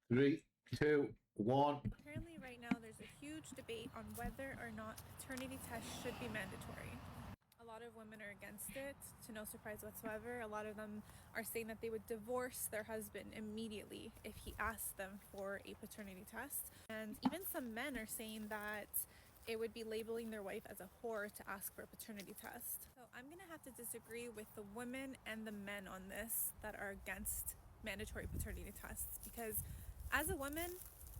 Three, two, one. Apparently, right now, there's a huge debate on whether or not paternity tests should be mandatory. A lot of women are against it, to no surprise whatsoever. A lot of them are saying that they would divorce their husband immediately if he asked them for a paternity test. And even some men are saying that it would be labeling their wife as a whore to ask for a paternity test. So I'm gonna have to disagree with the women and the men on this that are against mandatory paternity tests, because as a woman,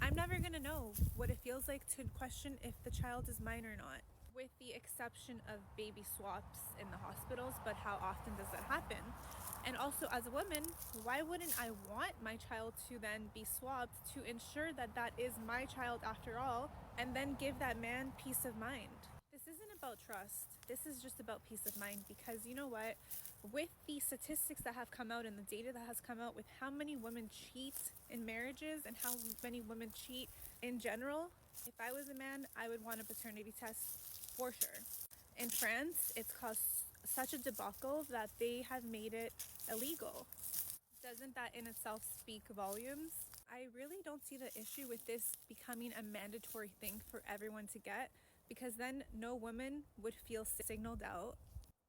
I'm never gonna know what it feels like to question if the child is mine or not, with the exception of baby swaps in the hospitals, but how often does that happen? And also, as a woman, why wouldn't I want my child to then be swabbed to ensure that that is my child after all, and then give that man peace of mind? This isn't about trust. This is just about peace of mind, because you know what? With the statistics that have come out and the data that has come out with how many women cheat in marriages and how many women cheat in general, if I was a man, I would want a paternity test for sure. In France, it's caused such a debacle that they have made it illegal. Doesn't that in itself speak volumes? I really don't see the issue with this becoming a mandatory thing for everyone to get, because then no woman would feel signaled out.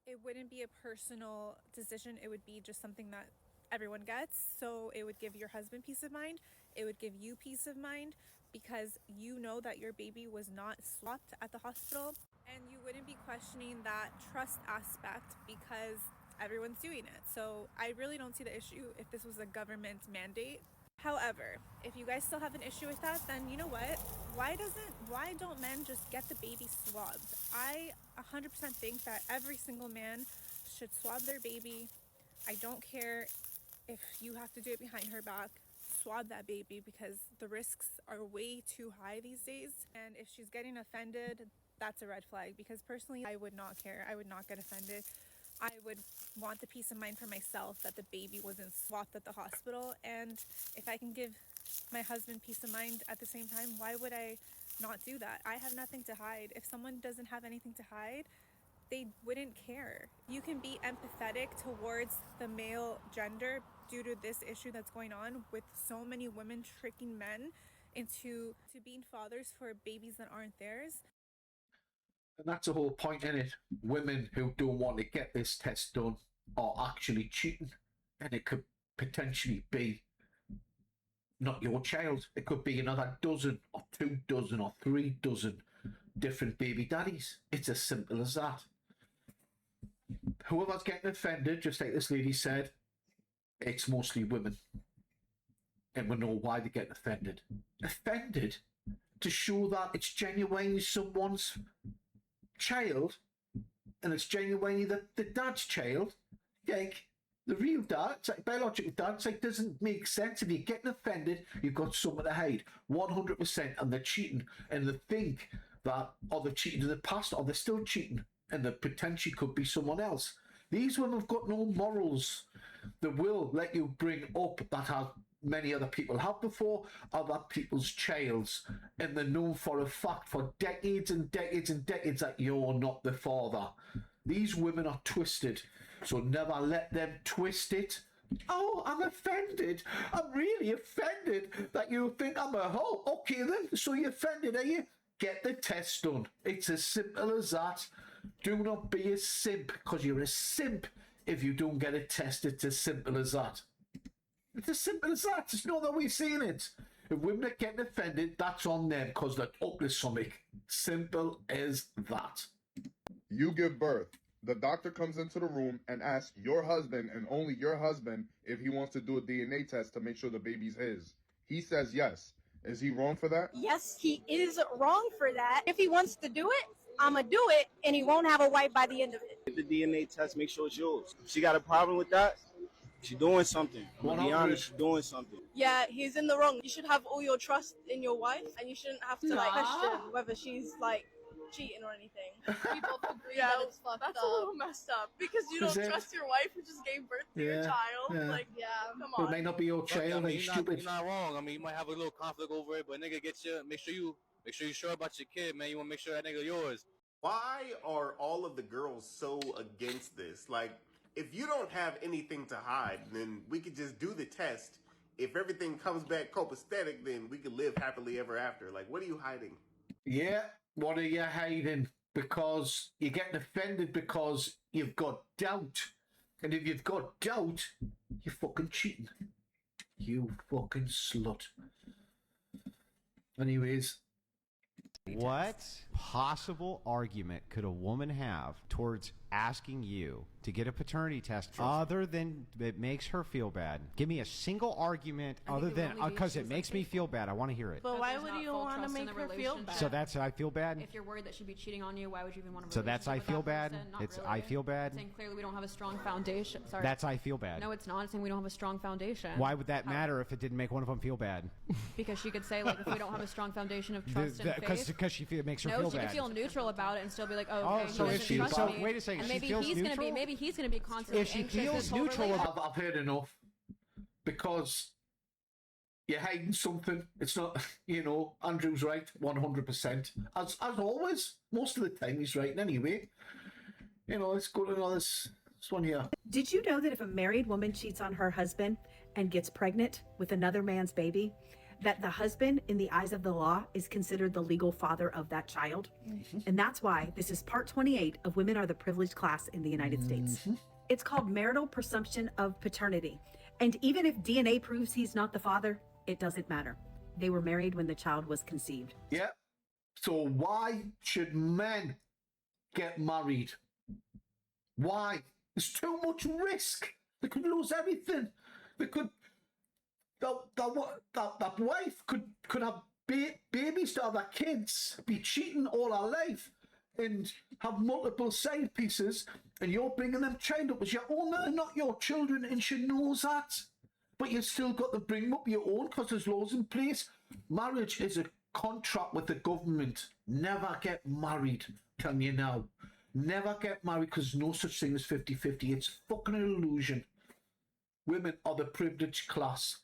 It wouldn't be a personal decision, it would be just something that everyone gets. So it would give your husband peace of mind, it would give you peace of mind, because you know that your baby was not swapped at the hospital, and you wouldn't be questioning that trust aspect because everyone's doing it. So I really don't see the issue if this was a government mandate. However, if you guys still have an issue with that, then you know what? Why don't men just get the baby swabbed? I 100% think that every single man should swab their baby. I don't care if you have to do it behind her back. Swab that baby, because the risks are way too high these days. And if she's getting offended, that's a red flag, because personally, I would not care. I would not get offended. I would want the peace of mind for myself that the baby wasn't swapped at the hospital. And if I can give my husband peace of mind at the same time, why would I not do that? I have nothing to hide. If someone doesn't have anything to hide, they wouldn't care. You can be empathetic towards the male gender due to this issue that's going on with so many women tricking men into being fathers for babies that aren't theirs. And that's the whole point in it. Women who don't want to get this test done are actually cheating, and it could potentially be not your child. It could be another dozen or 2 dozen or 3 dozen different baby daddies. It's as simple as that. Whoever's getting offended, just like this lady said, it's mostly women. And we know why they get offended. Offended to show that it's genuinely someone's child, and it's genuinely the dad's child. Like, the real dad, it's like biological dad, it's like, doesn't make sense. If you're getting offended, you've got something to hide. 100%. And they're cheating. And they think that, or they've cheated in the past, or they're still cheating, and there potentially could be someone else. These women have got no morals. They will let you bring up that has many other people have before, other people's childs, and they know for a fact for decades and decades and decades that you're not the father. These women are twisted, so never let them twist it. Oh, I'm offended. I'm really offended that you think I'm a hoe. Okay then, so you're offended, are you? Get the test done. It's as simple as that. Do not be a simp, because you're a simp if you don't get it tested. It's as simple as that. It's as simple as that. It's not that we've seen it. If women are getting offended, that's on them, because they're up to something. Simple as that. You give birth. The doctor comes into the room and asks your husband, and only your husband, if he wants to do a DNA test to make sure the baby's his. He says yes. Is he wrong for that? Yes, he is wrong for that. If he wants to do it, I'ma do it, and he won't have a wife by the end of it. Get the DNA test, make sure it's yours. If she got a problem with that, she's doing something. I'm gonna be honest, she's doing something. Yeah, he's in the wrong. You should have all your trust in your wife, and you shouldn't have to question whether she's cheating or anything. We both agree that it's fucked That's up. a little messed up, because you don't trust your wife who just gave birth to your child. Yeah. Come It on. may not be your child, I mean, you're stupid. You're not wrong. I mean, you might have a little conflict over it, but nigga, make sure you're sure about your kid, man. You wanna make sure that nigga yours. Why are all of the girls so against this? Like, if you don't have anything to hide, then we could just do the test if everything comes back copacetic, then we can live happily ever after. Like, what are you hiding? Yeah, what are you hiding? Because you're getting offended because you've got doubt. And if you've got doubt, you're fucking cheating. You fucking slut. Anyways. What possible argument could a woman have towards asking you to get a paternity test other than it makes her feel bad? Give me a single argument other than because it makes me feel bad. I want to hear it. But why would you want to make her feel bad? So that's I feel bad. If you're worried that she'd be cheating on you, why would you even want to? So that's I feel bad. It's I feel bad. Saying clearly we don't have a strong foundation. Sorry. That's I feel bad. No, it's not. It's saying we don't have a strong foundation. Why would that matter if it didn't make one of them feel bad? Because she could say like if we don't have a strong foundation of trust and faith. Because it makes her feel No, bad. she could feel neutral about it and still be like, oh, okay, so he if doesn't she trust so me. wait a second, And she maybe feels he's neutral. maybe he's gonna be constantly If she anxious feels this whole neutral relationship. I've heard enough. Because you're hiding something. It's not, Andrew's right, 100%. As always, most of the time he's right anyway. Let's go to this one here. Did you know that if a married woman cheats on her husband and gets pregnant with another man's baby, that the husband, in the eyes of the law, is considered the legal father of that child? And that's why this is part 28 of Women Are the Privileged Class in the United States. It's called marital presumption of paternity. And even if DNA proves he's not the father, it doesn't matter. They were married when the child was conceived. Yeah. So why should men get married? Why? There's too much risk. They could lose everything. They could... That wife could have babies to other kids, be cheating all her life, and have multiple side pieces, and you're bringing them child up as your own. They're not your children, and she knows that. But you've still got to bring them up your own because there's laws in place. Marriage is a contract with the government. Never get married, telling you now. Never get married because there's no such thing as 50-50. It's fucking an illusion. Women are the privileged class.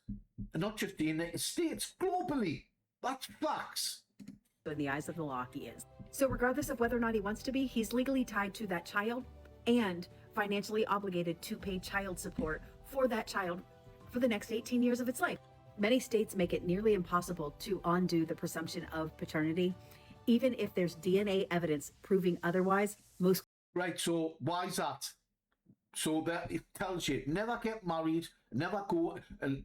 And not just the United States, globally. That's facts. In the eyes of the law, he is. So regardless of whether or not he wants to be, he's legally tied to that child and financially obligated to pay child support for that child for the next 18 years of its life. Many states make it nearly impossible to undo the presumption of paternity, even if there's DNA evidence proving otherwise. Right, so why is that? So that it tells you, never get married, never go, and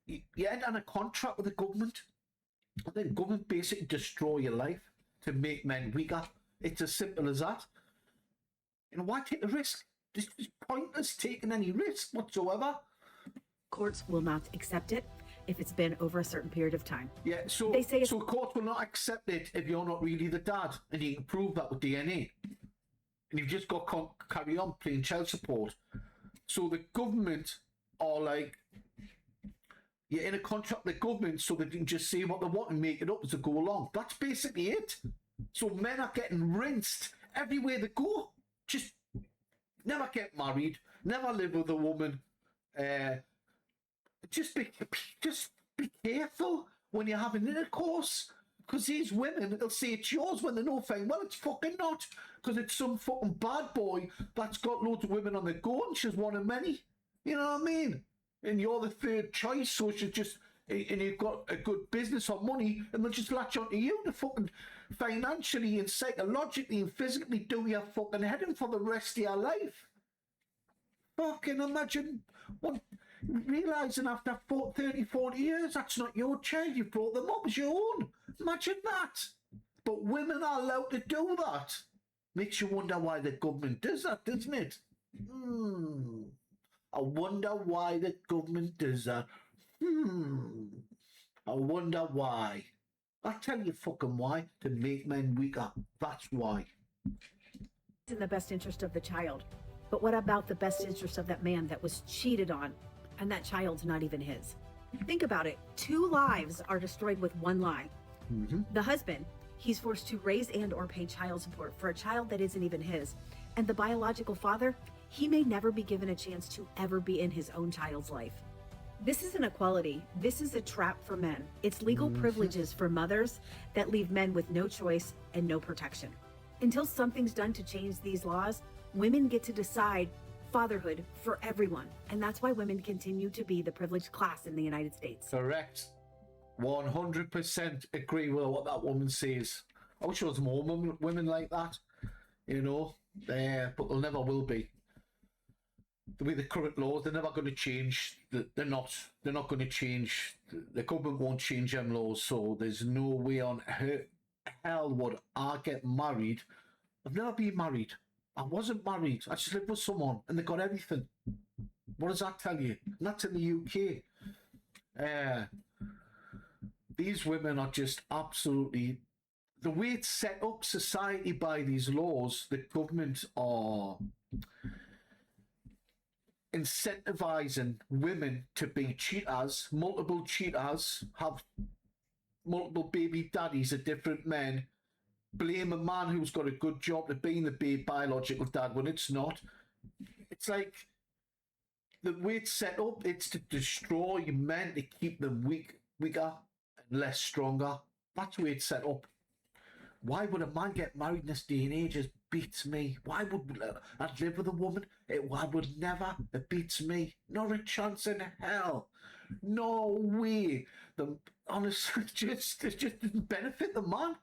you enter on a contract with the government, and then government basically destroy your life to make men weaker. It's as simple as that. Why take a risk? It's pointless taking any risk whatsoever. Courts will not accept it if it's been over a certain period of time. Yeah, so they say so courts will not accept it if you're not really the dad, and you can prove that with DNA. And you've just got to carry on paying child support. So the government are like, you're in a contract with the government so they can just say what they want and make it up as they go along. That's basically it. So men are getting rinsed everywhere they go. Just never get married, never live with a woman. Just be careful when you're having intercourse. Because these women, they'll say it's yours when they know fine well it's fucking not. Because it's some fucking bad boy that's got loads of women on the go and she's one of many. You know what I mean? And you're the third choice, so she's just... And you've got a good business or money, and they'll just latch onto you to fucking financially and psychologically and physically do your fucking head in for the rest of your life. Fucking imagine realising after 30, 40 years that's not your child, you brought them up as your own. Imagine that. But women are allowed to do that. Makes you wonder why the government does that, doesn't it? I wonder why the government does that. I wonder why. I'll tell you fucking why. To make men weaker. That's why. It's in the best interest of the child. But what about the best interest of that man that was cheated on and that child's not even his? Think about it. 2 lives are destroyed with 1 lie. The husband, he's forced to raise and or pay child support for a child that isn't even his. And the biological father, he may never be given a chance to ever be in his own child's life. This is inequality. This is a trap for men. It's legal privileges for mothers that leave men with no choice and no protection. Until something's done to change these laws, women get to decide fatherhood for everyone. And that's why women continue to be the privileged class in the United States. Correct. 100% agree with what that woman says. I wish there was more women like that, you know, but there never will be. The way the current laws, they're never going to change. They're not going to change. The government won't change them laws, so there's no way on hell would I get married. I've never been married. I wasn't married. I just lived with someone and they got everything. What does that tell you? And that's in the UK. These women are just absolutely... The way it's set up society by these laws, the government are incentivizing women to be cheaters, multiple cheaters, have multiple baby daddies of different men, blame a man who's got a good job to being the biological dad when it's not. It's like the way it's set up, it's to destroy men, to keep them weaker and less stronger. That's the way it's set up. Why would a man get married in this day and age? It beats me. Why would I live with a woman? I would never. It beats me. Not a chance in hell. No way. Honestly, it just doesn't benefit the man.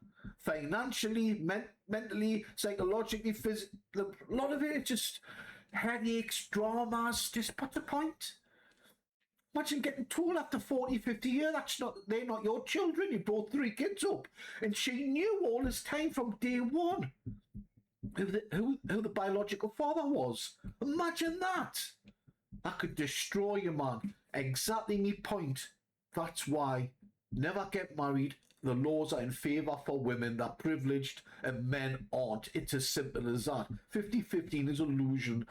Financially, mentally, psychologically, physically. A lot of it just headaches, dramas. Just what's the point? Imagine getting told after 40, 50 years, they're not your children, you brought 3 kids up. And she knew all this time from day one who the biological father was. Imagine that. That could destroy you, man. Exactly my point. That's why never get married. The laws are in favour for women. They're privileged and men aren't. It's as simple as that. 50-50 is an illusion.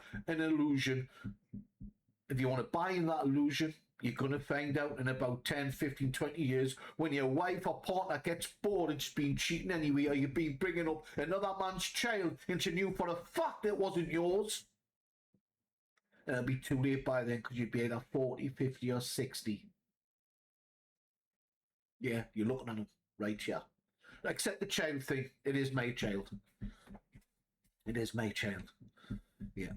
If you want to buy in that illusion, you're going to find out in about 10, 15, 20 years when your wife or partner gets bored and just been cheating anyway, or you've been bringing up another man's child and you knew for a fact it wasn't yours. And it'll be too late by then because you'd be either 40, 50 or 60. Yeah, you're looking at them right here. Except the child thing. It is my child. It is my child. Yeah.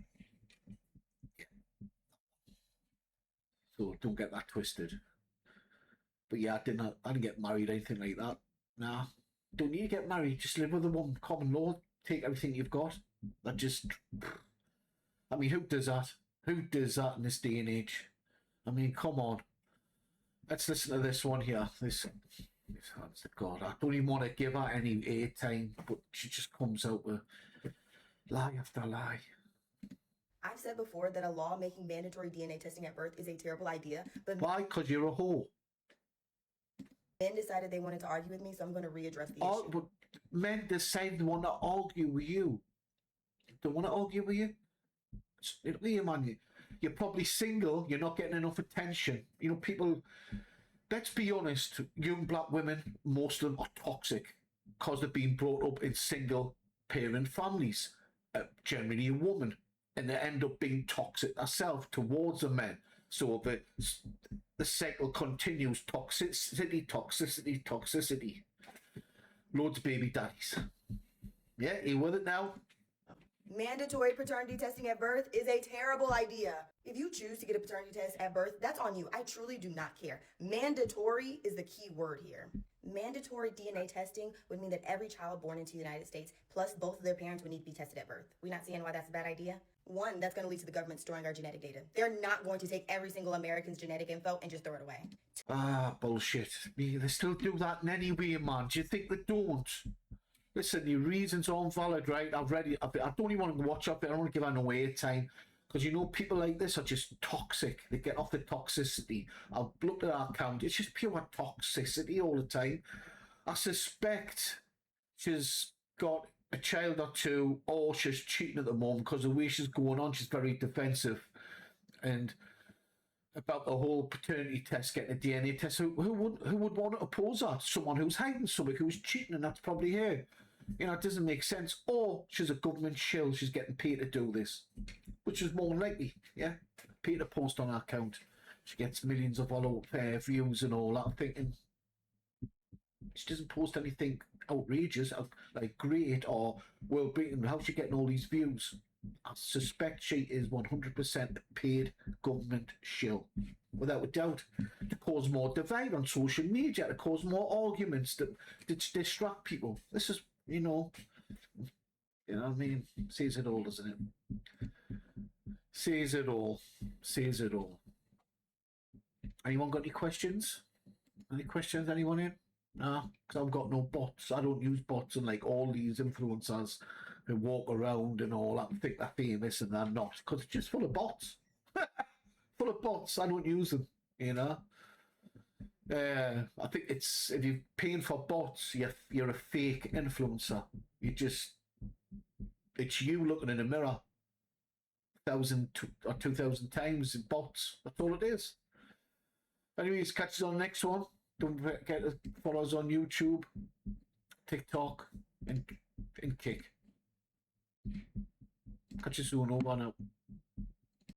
So don't get that twisted. But yeah, I didn't get married, anything like that. Nah. Don't need to get married. Just live with a woman. Common law. Take everything you've got. I mean, who does that? Who does that in this day and age? I mean, come on. Let's listen to this one here. This honest to God, I don't even want to give her any airtime, but she just comes out with lie after lie. I've said before that a law making mandatory DNA testing at birth is a terrible idea, but why? Because you're a whore. Men decided they wanted to argue with me, so I'm going to readdress the issue. But men decide they want to argue with you. They want to argue with you. Look at you, man. You're probably single. You're not getting enough attention. You know, people. Let's be honest. Young black women, most of them are toxic because they've been brought up in single parent families. Generally, a woman. And they end up being toxic herself towards the men. So the cycle continues. Toxicity. Loads of baby daddies. Yeah, you with it now? Mandatory paternity testing at birth is a terrible idea. If you choose to get a paternity test at birth, that's on you. I truly do not care. Mandatory is the key word here. Mandatory DNA testing would mean that every child born into the United States, plus both of their parents, would need to be tested at birth. We're not seeing why that's a bad idea? One, that's going to lead to the government storing our genetic data. They're not going to take every single American's genetic info and just throw it away. Bullshit. They still do that in any way, man. Do you think they don't? Listen, your reasons aren't valid, right? I've read it. I don't even want to watch up it. I don't want to give her no airtime. Because, you know, people like this are just toxic. They get off the toxicity. I've looked at our account. It's just pure toxicity all the time. I suspect she's got a child or two, or she's cheating at the moment because the way she's going on, she's very defensive. And about the whole paternity test, getting a DNA test, who would want to oppose that? Someone who's hiding something, who's cheating, and that's probably her. You know, it doesn't make sense. Or she's a government shill, she's getting paid to do this, which is more likely, yeah? Paid to post on her account. She gets millions of views and all that. I'm thinking, she doesn't post anything outrageous, like great or world beating. How's she getting all these views? I suspect she is 100% a paid government shill, without a doubt, to cause more divide on social media, to cause more arguments, to distract people. This is, you know what I mean? Says it all, doesn't it? Says it all. Says it all. Anyone got any questions? Any questions, anyone in? Nah, because I've got no bots. I don't use bots, and like all these influencers who walk around and all that and think they're famous and they're not, because it's just full of bots. Full of bots. I don't use them, you know. I think it's, if you're paying for bots, you're a fake influencer. It's you looking in a mirror 1,000 or 2,000 times in bots. That's all it is. Anyways, catch us on the next one. Don't forget to follow us on YouTube, TikTok, and Kick. Catch you soon. Over now.